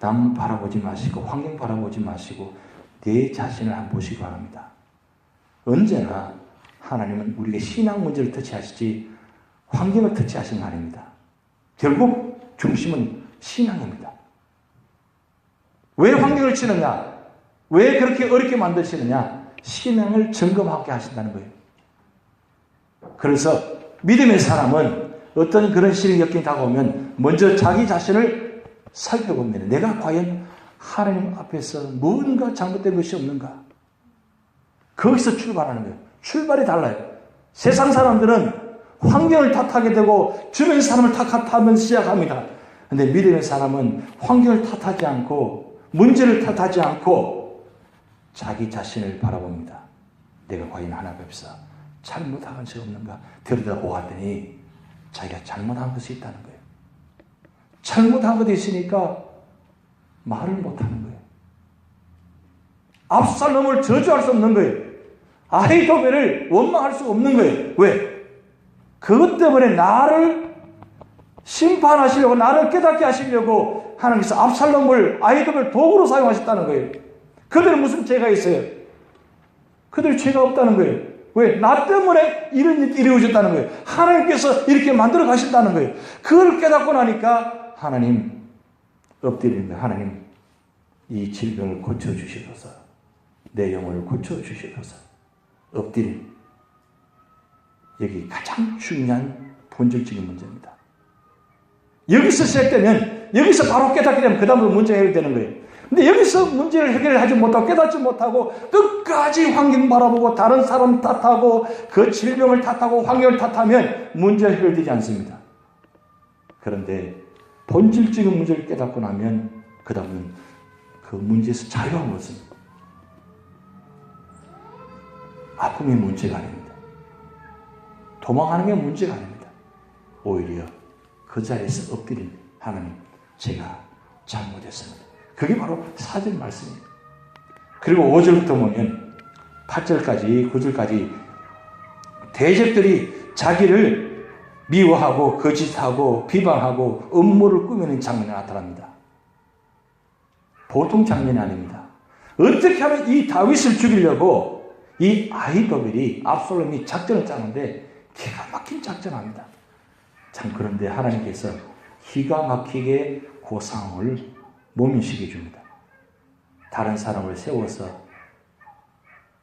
남 바라보지 마시고 환경 바라보지 마시고 내 자신을 한번 보시기 바랍니다. 언제나 하나님은 우리가 신앙 문제를 터치하시지 환경을 터치하시는 거 아닙니다. 결국 중심은 신앙입니다. 왜 환경을 치느냐? 왜 그렇게 어렵게 만드시느냐? 신앙을 점검하게 하신다는 거예요. 그래서 믿음의 사람은 어떤 그런 시련이 엮인 다가오면 먼저 자기 자신을 살펴봅니다. 내가 과연 하나님 앞에서 뭔가 잘못된 것이 없는가? 거기서 출발하는 거예요. 출발이 달라요. 세상 사람들은 환경을 탓하게 되고 주변 사람을 탓하면 시작합니다. 그런데 믿음의 사람은 환경을 탓하지 않고 문제를 탓하지 않고 자기 자신을 바라봅니다. 내가 과연 하나님 앞에서 잘못한 것이 없는가? 들여다보았더니 자기가 잘못한 것이 있다는 거예요. 잘못한 것이 있으니까 말을 못하는 거예요. 압살롬을 저주할 수 없는 거예요. 아히도벨을 원망할 수 없는 거예요. 왜? 그것 때문에 나를 심판하시려고 나를 깨닫게 하시려고 하나님께서 압살롬을 아히도벨 도구로 사용하셨다는 거예요. 그들은 무슨 죄가 있어요? 그들 죄가 없다는 거예요. 왜? 나 때문에 이런 일이 이루어졌다는 거예요. 하나님께서 이렇게 만들어 가신다는 거예요. 그걸 깨닫고 나니까 하나님 엎드리는 거예요. 하나님 이 질병을 고쳐주시소서. 내 영혼을 고쳐주시소서. 엎드림. 여기 가장 중요한 본질적인 문제입니다. 여기서 시작되면 여기서 바로 깨닫게 되면 그 다음으로 문제가 해결되는 거예요. 근데 여기서 문제를 해결하지 못하고 깨닫지 못하고 끝까지 환경 바라보고 다른 사람 탓하고 그 질병을 탓하고 환경을 탓하면 문제가 해결되지 않습니다. 그런데 본질적인 문제를 깨닫고 나면 그 다음은 그 문제에서 자유함을 얻습니다. 아픔이 문제가 아닙니다. 도망하는 게 문제가 아닙니다. 오히려 그 자리에서 엎드린 하나님, 제가 잘못했습니다. 그게 바로 사절 말씀입니다. 그리고 5절부터 보면 8절까지 9절까지 대적들이 자기를 미워하고 거짓하고 비방하고 음모를 꾸미는 장면이 나타납니다. 보통 장면이 아닙니다. 어떻게 하면 이 다윗을 죽이려고 이 아히도벨이 압살롬이 작전을 짜는데 기가 막힌 작전합니다. 참 그런데 하나님께서 기가 막히게 그 상황을 모면시켜 줍니다. 다른 사람을 세워서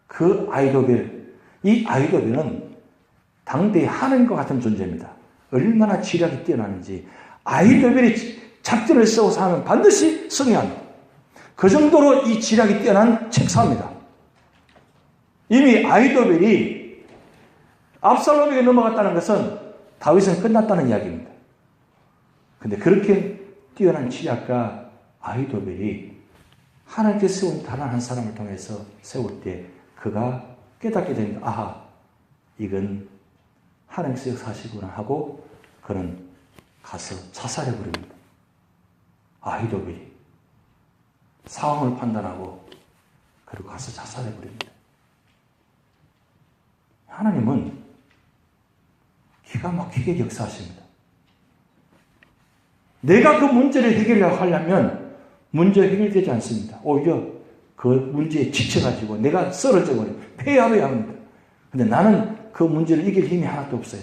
그 아히도벨, 이 아히도벨은 당대의 하나님과 같은 존재입니다. 얼마나 지략이 뛰어나는지 아히도벨이 작전을 세워서 하면 반드시 승리합니다. 그 정도로 이 지략이 뛰어난 책사입니다. 이미 아히도벨이 압살롬에게 넘어갔다는 것은 다윗은 끝났다는 이야기입니다. 근데 그렇게 뛰어난 지략가 아히도벨이 하나님께서 세운 다른 한 사람을 통해서 세울 때 그가 깨닫게 됩니다. 아하, 이건 하나님께서 역사하시구나 하고 그는 가서 자살해버립니다. 아히도벨이 상황을 판단하고 그리고 가서 자살해버립니다. 하나님은 기가 막히게 역사하십니다. 내가 그 문제를 해결하려면 문제가 해결되지 않습니다. 오히려 그 문제에 지쳐가지고 내가 쓰러져 버려요. 패하려야 합니다. 근데 나는 그 문제를 이길 힘이 하나도 없어요.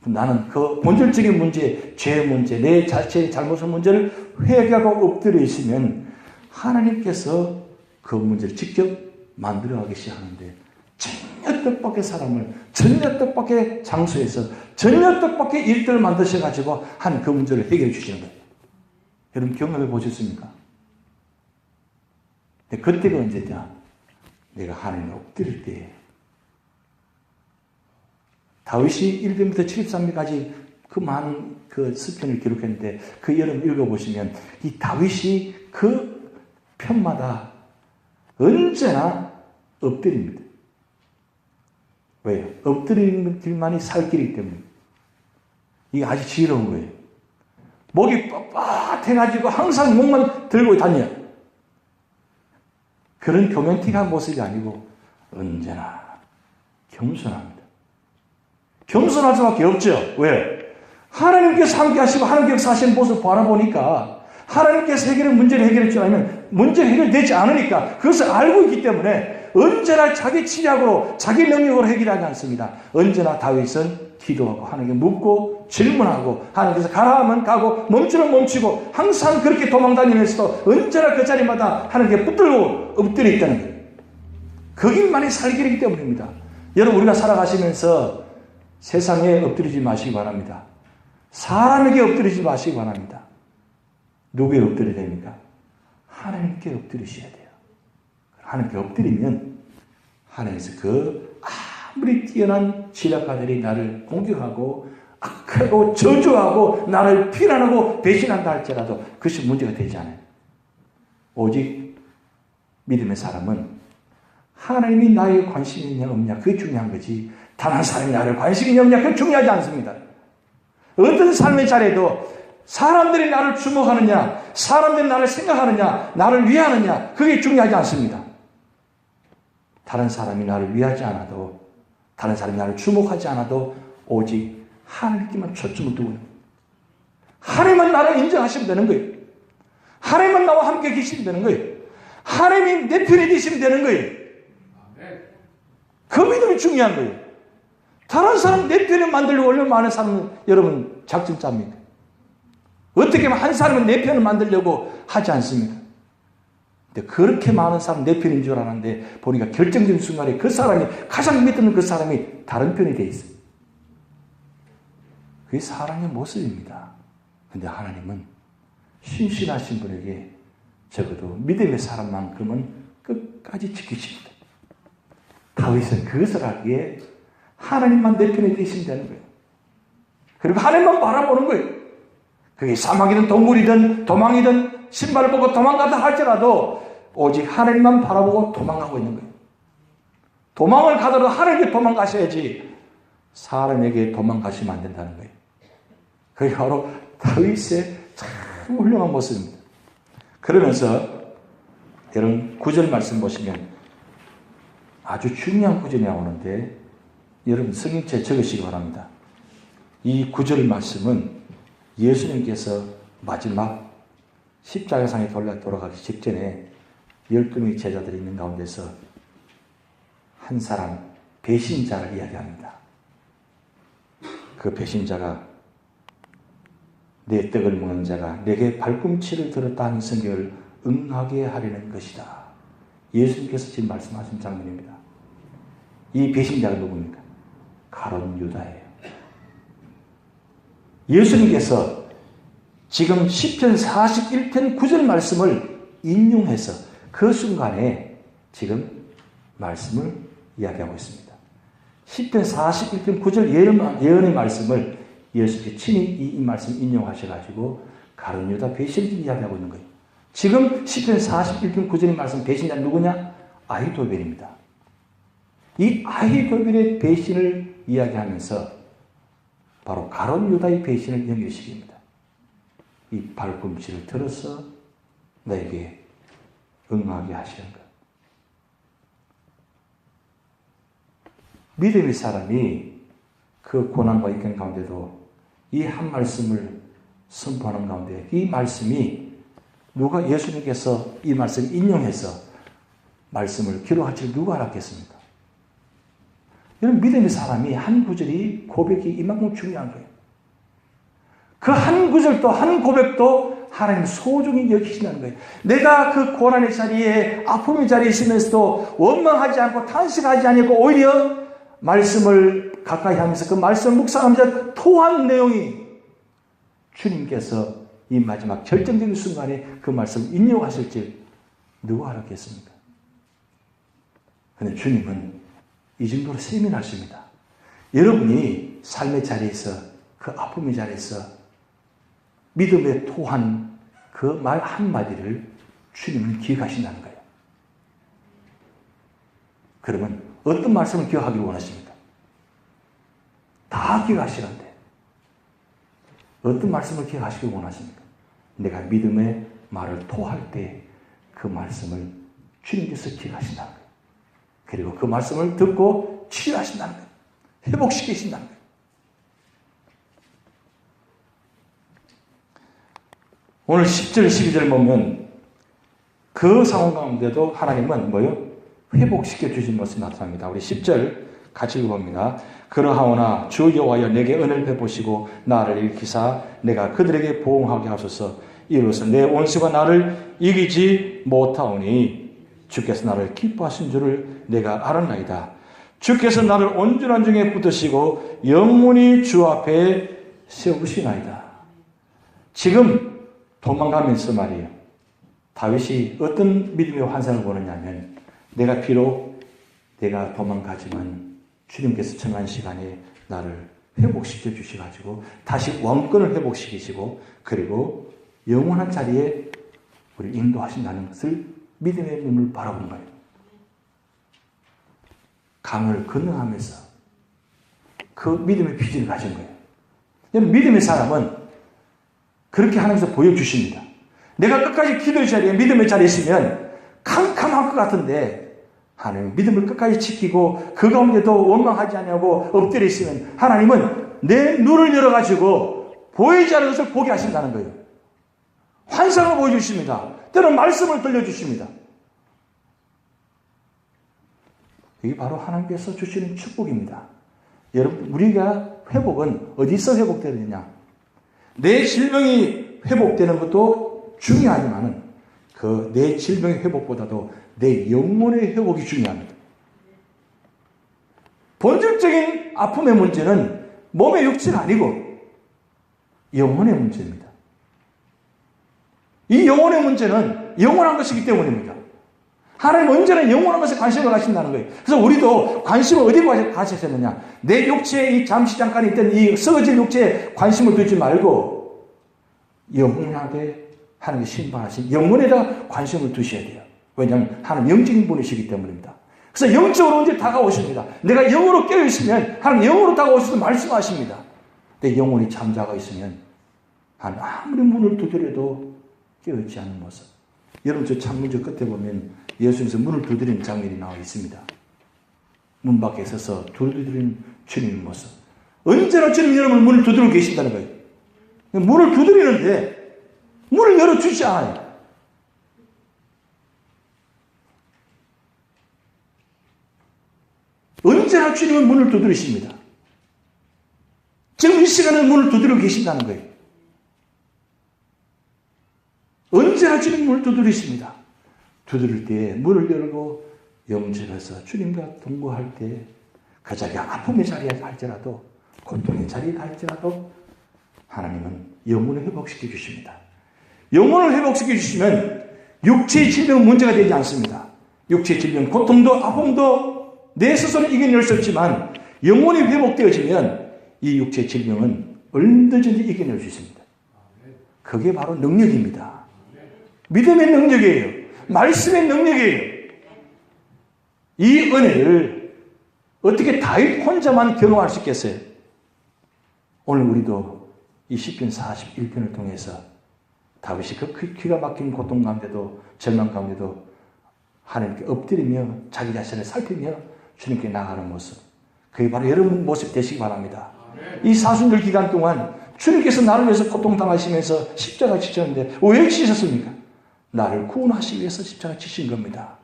나는 그 본질적인 문제, 죄의 문제, 내 자체의 잘못의 문제를 회개하고 엎드려 있으면 하나님께서 그 문제를 직접 만들어가기 시작하는데 전혀 뜻밖의 사람을 전혀 뜻밖의 장소에서 전혀 뜻밖의 일들을 만드셔가지고 한 그 문제를 해결해 주시는 거예요. 여러분 경험해 보셨습니까? 그때가 언제냐? 내가 하나님을 엎드릴 때예요. 다윗이 1편부터 73편까지 그 많은 그诗편을 기록했는데 그 여러분 읽어보시면 이 다윗이 그 편마다 언제나 엎드립니다. 왜요? 엎드리는 길만이 살 길이기 때문에. 이게 아주 지혜로운 거예요. 목이 뻣뻣해가지고 항상 목만 들고 다녀요. 그런 교면틱한 모습이 아니고 언제나 겸손합니다. 겸손할 수밖에 없죠. 왜? 하나님께서 함께 하시고 하나님께서 사신 모습을 바라보니까 하나님께서 문제를 해결할 줄 알면 문제가 해결되지 않으니까 그것을 알고 있기 때문에 언제나 자기 치략으로 자기 능력으로 해결하지 않습니다. 언제나 다윗은 기도하고 하나님께 묻고 질문하고 하나님께서 가라 하면 가고 멈추면 멈추고 항상 그렇게 도망다니면서도 언제나 그 자리마다 하나님께 붙들고 엎드려 있다는 거예요. 거기만이 살 길이기 때문입니다. 여러분 우리가 살아가시면서 세상에 엎드리지 마시기 바랍니다. 사람에게 엎드리지 마시기 바랍니다. 누구에 엎드려야 됩니까? 하나님께 엎드리셔야 돼요. 하나님께 엎드리면 하나님께서 아무리 뛰어난 진략가들이 나를 공격하고 악하고 저주하고 나를 비난하고 배신한다 할지라도 그것이 문제가 되지 않아요. 오직 믿음의 사람은 하나님이 나에게 관심이 있냐 없냐 그게 중요한 거지 다른 사람이 나를 관심이 있냐 없냐 그게 중요하지 않습니다. 어떤 삶의 자리에도 사람들이 나를 주목하느냐 사람들이 나를 생각하느냐 나를 위하느냐 그게 중요하지 않습니다. 다른 사람이 나를 위하지 않아도 다른 사람이 나를 주목하지 않아도 오직 하나님께만 초점을 두고 있는 거예요. 하나님은 나를 인정하시면 되는 거예요. 하나님은 나와 함께 계시면 되는 거예요. 하나님이 내 편이 되시면 되는 거예요. 그 믿음이 중요한 거예요. 다른 사람 내 편을 만들려고 얼마나 많은 사람은 여러분 작전 짭니까? 어떻게 하면 한 사람은 내 편을 만들려고 하지 않습니까? 근데 그렇게 많은 사람 내 편인 줄 알았는데 보니까 결정적인 순간에 그 사람이 가장 믿는 그 사람이 다른 편이 돼 있어요. 그게 사랑의 모습입니다. 근데 하나님은 신실하신 분에게 적어도 믿음의 사람만큼은 끝까지 지키십니다. 다윗은 그것을 하기에 하나님만 내 편에 계시면 되는 거예요. 그리고 하나님만 바라보는 거예요. 그게 사막이든 동굴이든 도망이든 신발을 보고 도망가다 할지라도 오직 하나님만 바라보고 도망가고 있는 거예요. 도망을 가더라도 하나님께 도망가셔야지 사람에게 도망가시면 안 된다는 거예요. 그게 바로 다윗의 참 훌륭한 모습입니다. 그러면서 여러분 9절 말씀 보시면 아주 중요한 구절이 나오는데 여러분 성경책에 적으시기 바랍니다. 이 9절 말씀은 예수님께서 마지막 십자가상에 돌아가기 직전에 12명의 제자들이 있는 가운데서 한 사람 배신자를 이야기합니다. 그 배신자가 내 떡을 먹는 자가 내게 발꿈치를 들었다 하는 성경을 응하게 하려는 것이다. 예수님께서 지금 말씀하신 장면입니다. 이 배신자가 누굽니까? 가룟 유다예요. 예수님께서 지금 시편 41편 9절 말씀을 인용해서 그 순간에 지금 말씀을 이야기하고 있습니다. 시편 41편 9절 예언의 말씀을 예수님께 친히 이 말씀 인용하셔가지고 가룟 유다 배신을 이야기하고 있는 거예요. 지금 시편 41편 9절의 말씀 배신자는 누구냐? 아히도벨입니다. 이 아히도벨의 배신을 이야기하면서 바로 가룟 유다의 배신을 연결시킵니다. 이 발꿈치를 들어서 나에게 응하게 하시는 것. 믿음의 사람이 그 고난과 역경 가운데도 이 한 말씀을 선포하는 가운데 이 말씀이 누가 예수님께서 이 말씀 인용해서 말씀을 기록할 줄 누가 알았겠습니까? 이런 믿음의 사람이 한 구절이 고백이 이만큼 중요한 거예요. 그 한 구절도 한 고백도 하나님 소중히 여기신다는 거예요. 내가 그 고난의 자리에 아픔의 자리에 있으면서도 원망하지 않고 탄식하지 않고 오히려 말씀을 가까이 하면서 그 말씀을 묵상하면서 토한 내용이 주님께서 이 마지막 결정적인 순간에 그 말씀을 인용하실지 누가 알았겠습니까? 그런데 주님은 이 정도로 세밀하십니다. 여러분이 삶의 자리에서 그 아픔의 자리에서 믿음에 토한 그 말 한마디를 주님은 기억하신다는 거예요. 그러면 어떤 말씀을 기억하기를 원하십니까? 다 기억하시는데 어떤 말씀을 기억하시길 원하십니까? 내가 믿음의 말을 토할 때 그 말씀을 주님께서 기억하신다는 거예요. 그리고 그 말씀을 듣고 치유하신다는 거예요. 회복시키신다는 거예요. 오늘 10절, 12절 보면 그 상황 가운데도 하나님은 뭐요? 회복시켜 주신 모습이 나타납니다. 우리 10절 같이 읽어봅니다. 그러하오나 주 여호와여 내게 은혜를 베푸시고 나를 일으키사 내가 그들에게 보응하게 하소서. 이로써 내 원수가 나를 이기지 못하오니 주께서 나를 기뻐하신 줄을 내가 알았나이다. 주께서 나를 온전한 중에 붙드시고 영원히 주 앞에 세우시나이다. 지금 도망가면서 말이에요. 다윗이 어떤 믿음의 환상을 보느냐면 내가 비록 내가 도망가지만 주님께서 정한 시간에 나를 회복시켜 주셔가지고 다시 왕권을 회복시키시고 그리고 영원한 자리에 우리를 인도하신다는 것을 믿음의 눈을 바라본 거예요. 강을 건너가면서 그 믿음의 비전을 가진 거예요. 믿음의 사람은 그렇게 하나님께서 보여주십니다. 내가 끝까지 기도의 자리에 믿음의 자리에 있으면 캄캄할 것 같은데 하나님 믿음을 끝까지 지키고 그 가운데도 원망하지 않냐고 엎드려 있으면 하나님은 내 눈을 열어가지고 보이지 않는 것을 보게 하신다는 거예요. 환상을 보여주십니다. 때로는 말씀을 들려주십니다. 이게 바로 하나님께서 주시는 축복입니다. 여러분, 우리가 회복은 어디서 회복되느냐? 내 질병이 회복되는 것도 중요하지만은 그 내 질병의 회복보다도 내 영혼의 회복이 중요합니다. 본질적인 아픔의 문제는 몸의 육체가 아니고 영혼의 문제입니다. 이 영혼의 문제는 영원한 것이기 때문입니다. 하나님은 언제나 영원한 것에 관심을 가신다는 거예요. 그래서 우리도 관심을 어디로 가셔야 되느냐? 내 육체에 이 잠시 잠깐 있던 이 썩어질 육체에 관심을 두지 말고 영원하게 하나님의 신방하신 영혼에다 관심을 두셔야 돼요. 왜냐하면 하나님 영적인 분이시기 때문입니다. 그래서 영적으로 언제 다가오십니다. 내가 영으로 깨어있으면 하나님 영으로 다가오셔서 말씀하십니다. 내 영혼이 잠자고 있으면 하나님 아무리 문을 두드려도 깨어있지 않는 모습. 여러분 저 창문저 끝에 보면 예수님께서 문을 두드리는 장면이 나와 있습니다. 문 밖에 서서 두드리는 주님의 모습. 언제나 주님 여러분 문을 두드리고 계신다는 거예요. 문을 두드리는데 문을 열어주지 않아요. 언제나 주님은 문을 두드리십니다. 지금 이 시간에 문을 두드리고 계신다는 거예요. 언제나 주님 문을 두드리십니다. 두드릴 때 문을 열고 영접해서 주님과 동거할 때 그 자리가 아픔의 자리에 갈지라도 고통의 자리에 갈지라도 하나님은 영혼을 회복시켜 주십니다. 영혼을 회복시켜 주시면 육체의 질병은 문제가 되지 않습니다. 육체의 질병, 고통도 아픔도 내 스스로 이겨낼 수 없지만 영혼이 회복되어지면 이 육체의 질병은 얼마든지 이겨낼 수 있습니다. 그게 바로 능력입니다. 믿음의 능력이에요. 말씀의 능력이에요. 이 은혜를 어떻게 다윗 혼자만 경험할 수 있겠어요? 오늘 우리도 이 시편 41편을 통해서 다윗이 그 기가 막힌 고통 가운데도 절망 가운데도 하나님께 엎드리며 자기 자신을 살피며 주님께 나가는 모습, 그게 바로 여러분 모습 되시기 바랍니다. 이 사순절 기간 동안 주님께서 나를 위해서 고통당하시면서 십자가 지셨는데 왜 지셨습니까? 나를 구원하시기 위해서 십자가 지신 겁니다.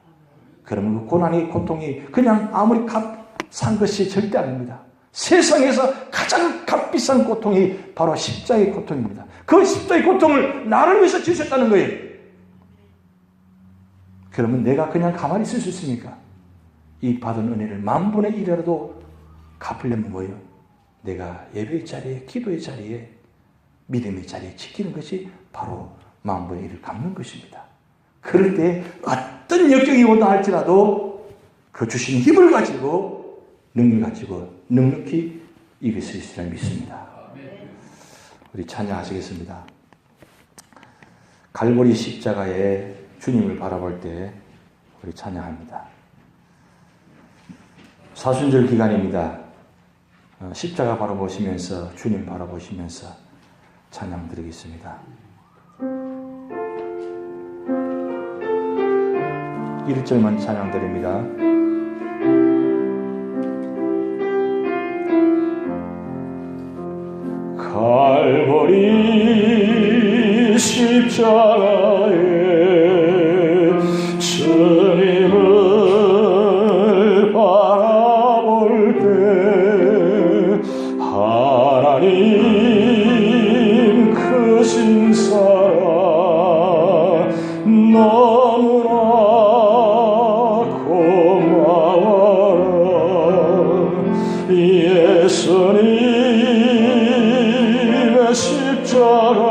그러면 그 고난이 고통이 그냥 아무리 값싼 것이 절대 아닙니다. 세상에서 가장 값비싼 고통이 바로 십자가의 고통입니다. 그 십자가의 고통을 나를 위해서 지셨다는 거예요. 그러면 내가 그냥 가만히 있을 수 있습니까? 이 받은 은혜를 10,000분의 1이라도 갚으려면 뭐예요? 내가 예배의 자리에, 기도의 자리에, 믿음의 자리에 지키는 것이 바로 10,000분의 1을 갚는 것입니다. 그럴 때 어떤 역경이 온다 할지라도 그 주신 힘을 가지고 능력을 가지고 넉넉히 이길 수 있으리라 믿습니다. 우리 찬양하시겠습니다. 갈보리 십자가에 주님을 바라볼 때 우리 찬양합니다. 사순절 기간입니다. 십자가 바라보시면서 주님 바라보시면서 찬양 드리겠습니다. 1절만 찬양 드립니다. 갈보리 십자가에 십자가에 주님을 바라볼 때 하나님 크신 사랑 너무나 고마워라. 예수님의 십자가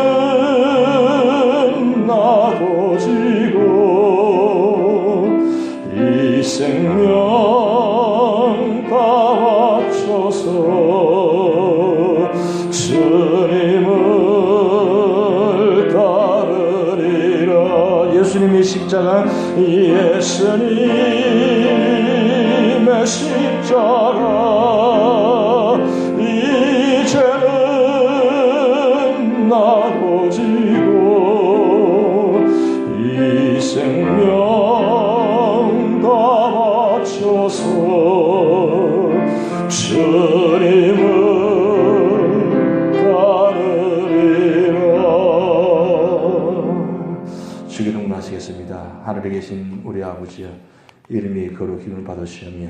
이제는 나도 지고 이 생명 다 바쳐서 주님을 따르리라. 예수님의 십자가 예수님의 십자가 이제는 나도 지고 이 생명 다 바쳐서 주님을 따르리라. 주기도 하시겠습니다. 하늘에 계신 우리 아버지여, 이름이 거룩힘을 받으시오며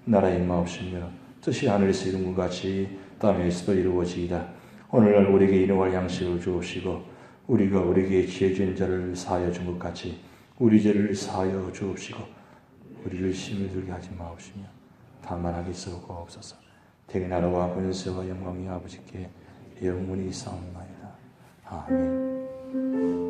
나라의 임하옵시며 뜻이 하늘에서 이룬 것 같이 땅에서도 이루어지이다. 오늘날 우리에게 일용할 양식을 주옵시고 우리가 우리에게 죄 지은 자를 사하여 준 것 같이 우리 죄를 사하여 주옵시고 우리를 시험에 들게 하지 마옵시며 다만 하게 썩어옵소서. 대개 나라와 권세와 영광이 아버지께 영원히 있사옵나이다. 아멘.